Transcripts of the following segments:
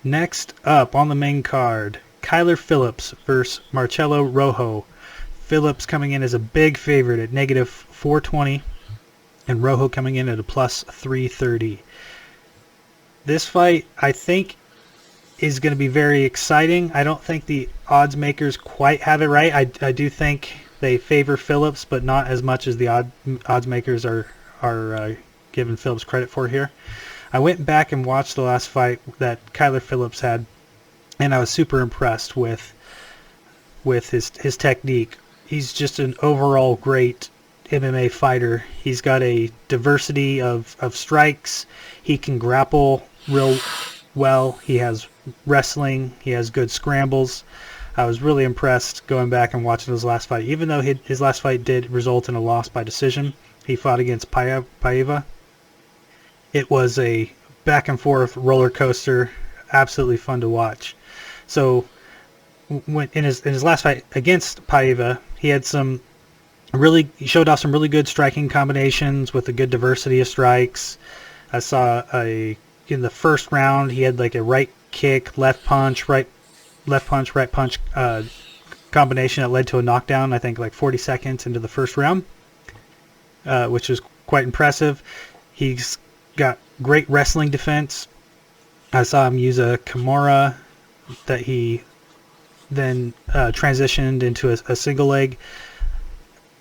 Next up on the main card, Kyler Phillips versus Marcelo Rojo. Phillips coming in as a big favorite at negative 420, and Rojo coming in at a plus 330. This fight, I think, is going to be very exciting. I don't think the odds makers quite have it right. I do think they favor Phillips, but not as much as the odds makers are giving Phillips credit for here. I went back and watched the last fight that Kyler Phillips had, and I was super impressed with his technique. He's just an overall great MMA fighter. He's got a diversity of strikes. He can grapple real well. He has wrestling. He has good scrambles. I was really impressed going back and watching his last fight. Even though his last fight did result in a loss by decision, he fought against Paiva. It was a back and forth roller coaster, absolutely fun to watch. So when in his last fight against Paiva, he showed off some really good striking combinations with a good diversity of strikes. I saw in the first round he had like a right kick, left punch, right punch combination that led to a knockdown. I think like 40 seconds into the first round, which was quite impressive. He's got great wrestling defense. I saw him use a Kimura that he then transitioned into a single leg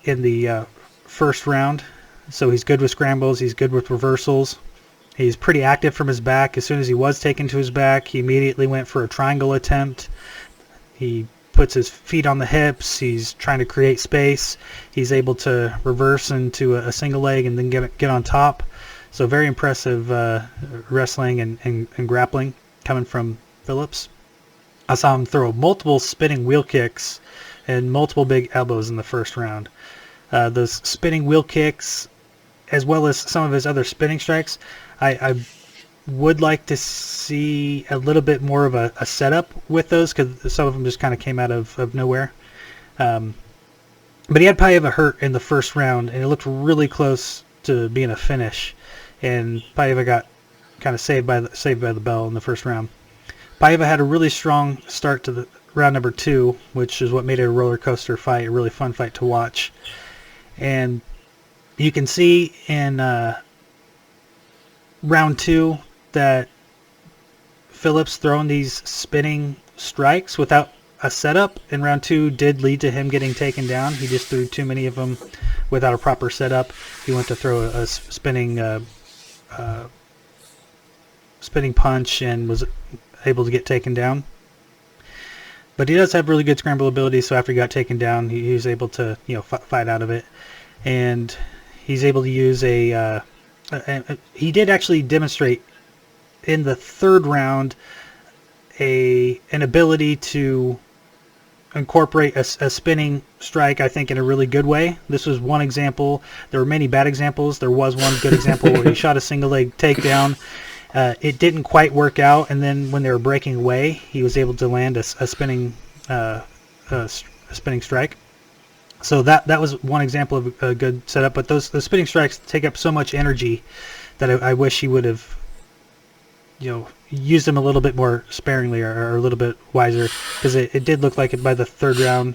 in the first round. So he's good with scrambles. He's good with reversals. He's pretty active from his back. As soon as he was taken to his back, he immediately went for a triangle attempt. He puts his feet on the hips. He's trying to create space. He's able to reverse into a single leg and then get on top. So very impressive wrestling and grappling coming from Phillips. I saw him throw multiple spinning wheel kicks and multiple big elbows in the first round. Those spinning wheel kicks, as well as some of his other spinning strikes, I would like to see a little bit more of a setup with those, because some of them just kind of came out of nowhere. But he had Paiva hurt in the first round, and it looked really close to being a finish. And Paiva got kind of saved by the bell in the first round. Paiva had a really strong start to the round number 2, which is what made it a roller coaster fight, a really fun fight to watch. And you can see in round 2 that Phillips throwing these spinning strikes without a setup in round 2 did lead to him getting taken down. He just threw too many of them without a proper setup. He went to throw a spinning punch and was able to get taken down. But he does have really good scramble ability, so after he got taken down, he was able to fight out of it. And he's able to use he did actually demonstrate in the third round an ability to incorporate a spinning strike, I think, in a really good way. This was one example. There were many bad examples. There was one good example where he shot a single leg takedown. It didn't quite work out, and then when they were breaking away, he was able to land a spinning strike. So that was one example of a good setup. But those spinning strikes take up so much energy that I wish he would have used them a little bit more sparingly or a little bit wiser, because it did look like by the third round,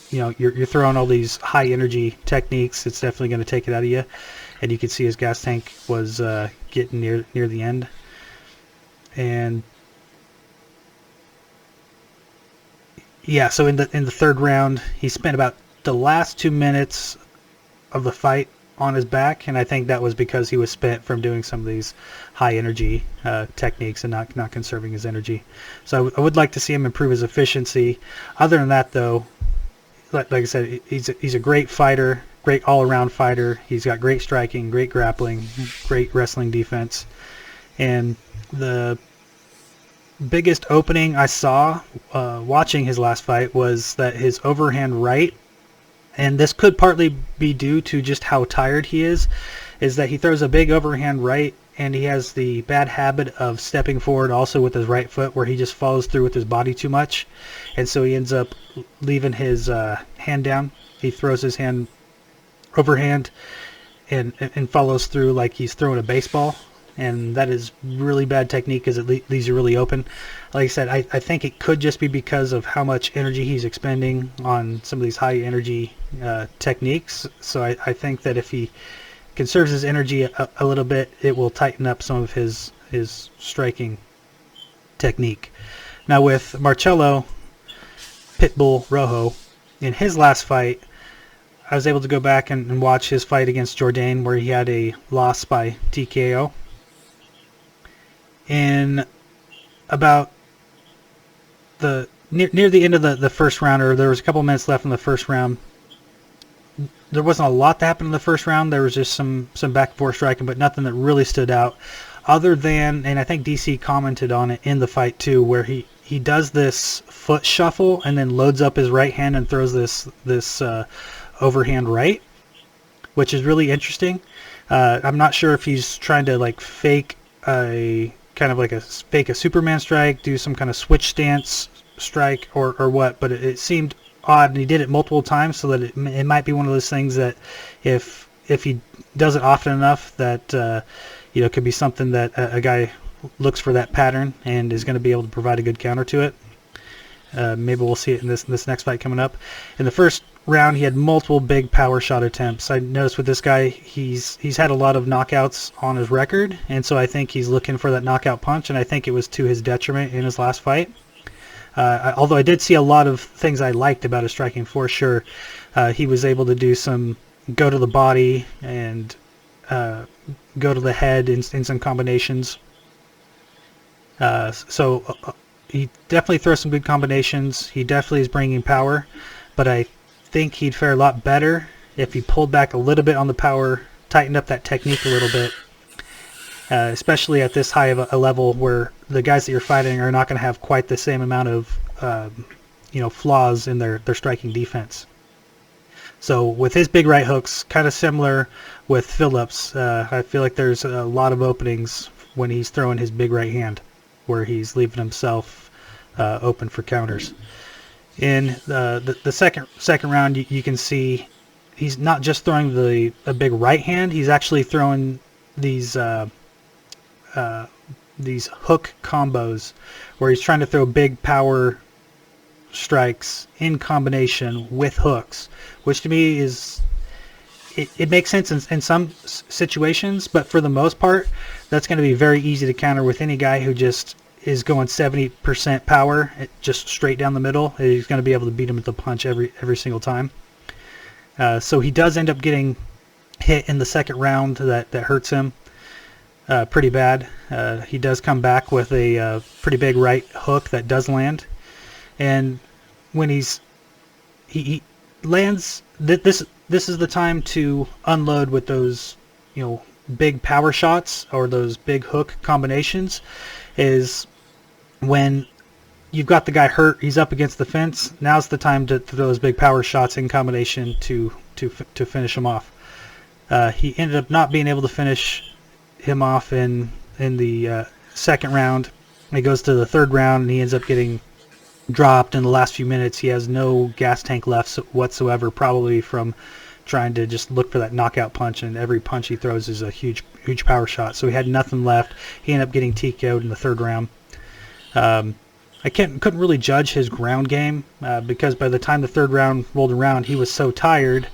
you're throwing all these high energy techniques. It's definitely going to take it out of you, and you could see his gas tank was getting near the end. And yeah, so in the third round, he spent about the last 2 minutes of the fight on his back, and I think that was because he was spent from doing some of these high energy techniques and not conserving his energy. So I would like to see him improve his efficiency. Other than that, though, like I said, he's a great fighter, great all-around fighter. He's got great striking, great grappling, great wrestling defense. And the biggest opening I saw watching his last fight was that his overhand right, and this could partly be due to just how tired he is that he throws a big overhand right, and he has the bad habit of stepping forward also with his right foot, where he just follows through with his body too much, and so he ends up leaving his hand down. He throws his hand overhand and follows through like he's throwing a baseball, and that is really bad technique because it leaves you really open. Like I said, I think it could just be because of how much energy he's expending on some of these high energy techniques. So I think that if he conserves his energy a little bit, it will tighten up some of his striking technique. Now with Marcelo Pitbull Rojo, in his last fight, I was able to go back and watch his fight against Jourdain where he had a loss by TKO. In about near the end of the first round, or there was a couple minutes left in the first round, there wasn't a lot that happened in the first round. There was just some back and forth striking, but nothing that really stood out other than, and I think DC commented on it in the fight too, where he does this foot shuffle and then loads up his right hand and throws this overhand right, which is really interesting. I'm not sure if he's trying to like fake a Superman strike, do some kind of switch stance strike or what, but it seemed odd, and he did it multiple times, so that it might be one of those things that if he does it often enough that it could be something that a guy looks for that pattern and is going to be able to provide a good counter to it. Maybe we'll see it in this next fight coming up. In the first round, he had multiple big power shot attempts. I noticed with this guy, he's had a lot of knockouts on his record, and so I think he's looking for that knockout punch, and I think it was to his detriment in his last fight. Although I did see a lot of things I liked about his striking for sure. He was able to do some go to the body and go to the head in some combinations. So he definitely throws some good combinations. He definitely is bringing power, but I think he'd fare a lot better if he pulled back a little bit on the power, tightened up that technique a little bit, especially at this high of a level where the guys that you're fighting are not going to have quite the same amount of flaws in their striking defense. So with his big right hooks, kind of similar with Phillips, I feel like there's a lot of openings when he's throwing his big right hand, where he's leaving himself open for counters. In the second round, you can see he's not just throwing a big right hand. He's actually throwing these hook combos, where he's trying to throw big power strikes in combination with hooks, which to me is it makes sense in some situations, but for the most part, that's going to be very easy to counter with any guy who just is going 70% power, just straight down the middle. He's going to be able to beat him with the punch every single time. So he does end up getting hit in the second round that hurts him pretty bad. He does come back with a pretty big right hook that does land, and when he lands, this is the time to unload with those big power shots or those big hook combinations. Is when you've got the guy hurt, he's up against the fence. Now's the time to throw those big power shots in combination to finish him off. He ended up not being able to finish him off in the second round. He goes to the third round and he ends up getting dropped in the last few minutes. He has no gas tank left whatsoever, probably from trying to just look for that knockout punch, and every punch he throws is a huge power shot. So he had nothing left. He ended up getting TKO'd in the third round. I couldn't really judge his ground game because by the time the third round rolled around, he was so tired.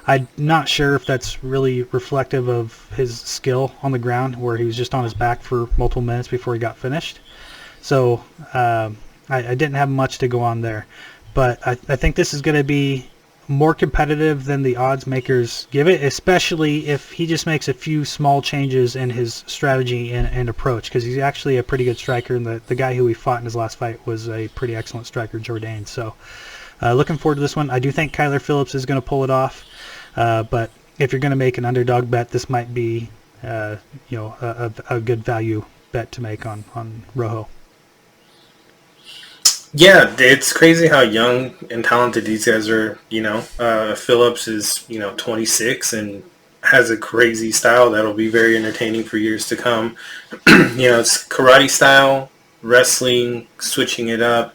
I'm not sure if that's really reflective of his skill on the ground, where he was just on his back for multiple minutes before he got finished. So I didn't have much to go on there. But I think this is going to be more competitive than the odds makers give it, especially if he just makes a few small changes in his strategy and approach, because he's actually a pretty good striker, and the guy who he fought in his last fight was a pretty excellent striker, Jourdain. So looking forward to this one. I do think Kyler Phillips is going to pull it off, but if you're going to make an underdog bet, this might be a good value bet to make on Rojo. Yeah, it's crazy how young and talented these guys are. Phillips is 26 and has a crazy style that'll be very entertaining for years to come. It's karate style, wrestling, switching it up,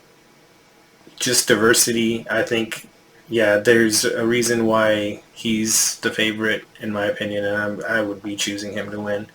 just diversity. I think, there's a reason why he's the favorite in my opinion, and I would be choosing him to win.